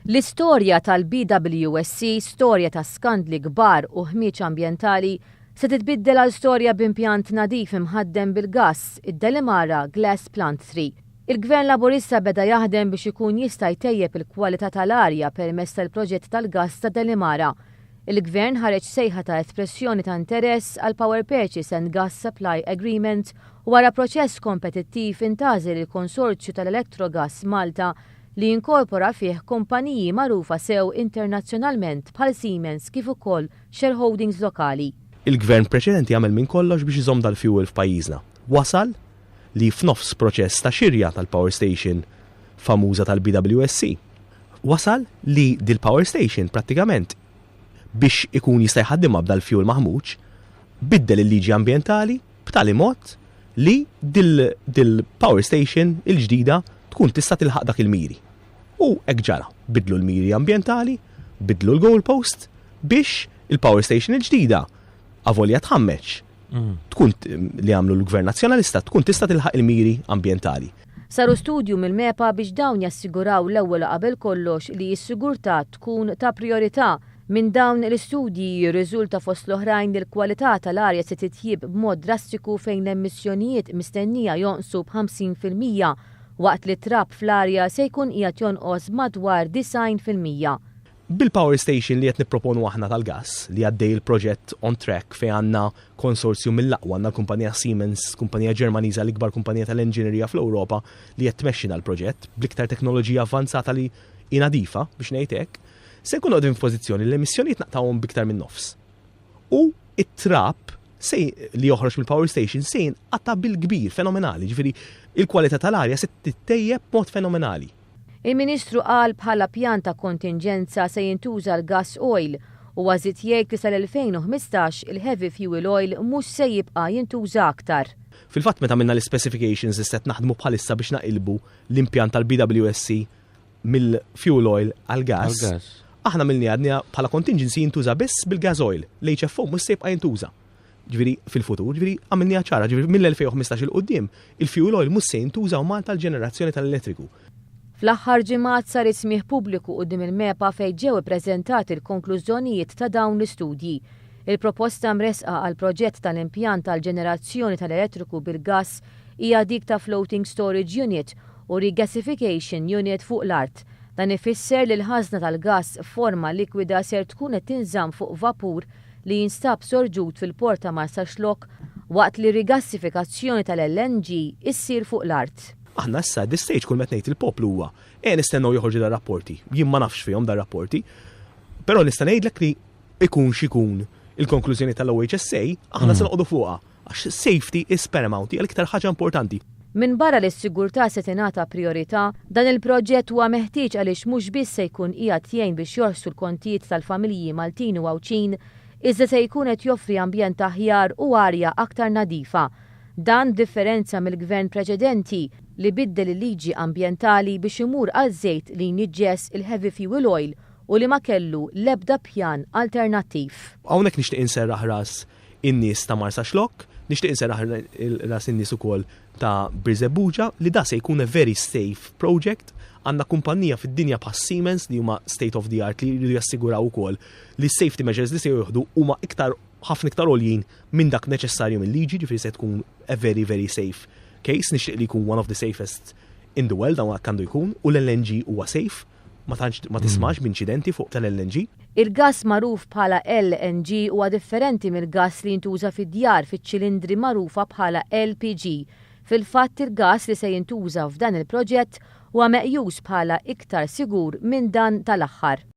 L-istorja tal-BWSC, storja ta' skandli kbar u ħmieġ ambjentali, se titbiddel għal storja b'impjant nadif imħaddem bil-gass id-Delimara Glass Plant 3. Il-Gvern Laburista beda jaħdem biex ikun jista' jtejjeb il-kwalità tal-arja permezz tal-proġett tal-gass ta' Delimara. Il-Gvern ħareġ sejħa ta' espressjoni ta' interess għal Power Purchase and Gas Supply Agreement wara proċess kompetittiv intażel il-Konsorzju tal-Elettrogas Malta li jinkorpora fih kumpaniji magħrufa sew internazzjonalment bħal Siemens kif ukoll shareholdings lokali. Il-Gvern preċedenti għamel minn kollox biex iżomm dal-fuel f'pajjiżna. Wasal li f'nofs proċess ta' xirja tal-Power Station famuża tal-BWSC. Wasal li dil-Power Station prattikament biex ikun jista' jħaddimha b'dal-fuel maħmuġ biddel il-liġi ambjentali b'tali mod li dil-Power Station il-ġdida tkun tista' tilħaq dak il-miri. U hekk ġara, bidlu l-miri ambjentali, bidlu l-goalpost biex il-Power Station il-ġdida avolja tħammeċ. Tkun li għamlu l-Gvern Nazzjonalista tkun tista' tilħaq il-miri ambjentali. Saru studju mill-MEPA biex dawn jassiguraw l-ewwel qabel kollox li s-sigurtà tkun ta' priorità. Minn dawn l-istudji jirriżulta fost l-oħrajn li l-kwalità tal-arja se titjib b'mod drastiku fejn l-emissjonijiet mistennija jonqsu b'50% waqt li trab fl-arja se jkun qiegħed jonqos madwar 90%. Bil-Power Station li qed nipproponu aħna tal-gass li għaddej il-proġett on track fejn għandna konsorzju mill-aqwa għandna kumpanija Siemens, kumpanija Ġermaniża l-ikbar kumpanija tal-enġinerija fl-Ewropa li qed tmexxi l-proġett bl-iktar teknoloġija avvanzata li inadifa biex ngħid hekk, se nkunu qegħdin f'pożizzjoni li l-emissjonijiet naqtawhom biktar minn nofs. U it-trab li joħroġ mill-Power Station se jinqata' bil-kbir fenomenali, ġifieri il-kwalità tal-arja se tittejjeb b'mod fenomenali. Il-Ministru qal bħala pjan ta' kontingenza se jintuża l-gas oil u għażiet jgħid li sal-2015 il-heavy fuel oil mhux se jibqa' jintuża aktar. Fil-fatt meta minna l-specifications li qed naħdmu bħalissa biex naqilbu l-impjant tal-BWSC mill-fuel oil għal-gas, aħna milni għadna bħala contingency jintuża biss bil-gas oil, l-HFO mhux se jibqa' jintuża. Ġifieri fil-futur, ġifieri għamilni ċara, ġifieri mill-2015 il-qudiem il-fuel oil mhux se jintuża u Malta l-ġenerazzjoni tal-elettriku. Fl-aħħar ġimgħat sar ismieħ pubbliku quddiem il-MEPA fejn ġew ippreżentati l-konklużjonijiet ta' dawn l-istudji. Il-proposta mresqa għal proġett tal-impjant tal-ġenerazzjoni tal-elettriku bil-gass hija dik ta' floating storage unit u regasification unit fuq l-art. Dan ifisser li l-ħażna tal-gass f'forma likwida ser tkun qed tinżamm fuq vapur li jinstab sorġut fil-port ta' Marsa Xlokk waqt li rigassifikazzjoni tal-LNG issir fuq l-art. Aħna issa dis-stage kull meta ngħid il-poplu huwa nistennew joħorġu dar-rapporti. Jien ma nafx fihom dar-rapporti, però nista' ngħidlek li ikun x'ikun il-konklużjoni tal-OHSA aħna se noqogħdu fuqha għax safety is paramount hija l-iktar ħaġa importanti. Min barra li s-sigurtà se tingħata priorità, dan il-proġett huwa meħtieġ għaliex mhux biss se jkun qiegħed jgħin biex jorsu l-kontijiet tal-familji Maltin u Għawċin, iżda se jkun qed joffri ambjent aħjar u arja aktar nadifa. Dan differenza mill-gvern preċedenti li biddel il-liġi ambjentali biex imur għal żejt li jniġġess il-heavy fuel oil u li ma kellu l-ebda pjan alternattiv. Hawnhekk nixtieq inserraħ ras in-nies ta' Marsa Xlokk, nixtieq inserraħ ras in-nies ukoll ta' Birżebbuġa li da se jkun a very safe project. Għandna kumpanija fid-dinja bħal Siemens li huma state of the art li jridu jassiguraw ukoll li safety measures li se jieħdu huma ħafna iktar għoljin minn dak neċessarju mill-liġi, ġifieri se tkun a very very safe case, nixtieq li jkun one of the safest in the world hawn għandu jkun u l-LNG huwa safe, ma tismax b'inċidenti fuq tal-LNG. Il-gass magħruf bħala LNG huwa differenti mill-gass li jintuża fid-djar fiċ-ċilindri magħrufa bħala LPG. Fil-fatt il-gass li se jintuża f'dan il-proġett huwa meqjus bħala iktar sigur minn dan tal-aħħar.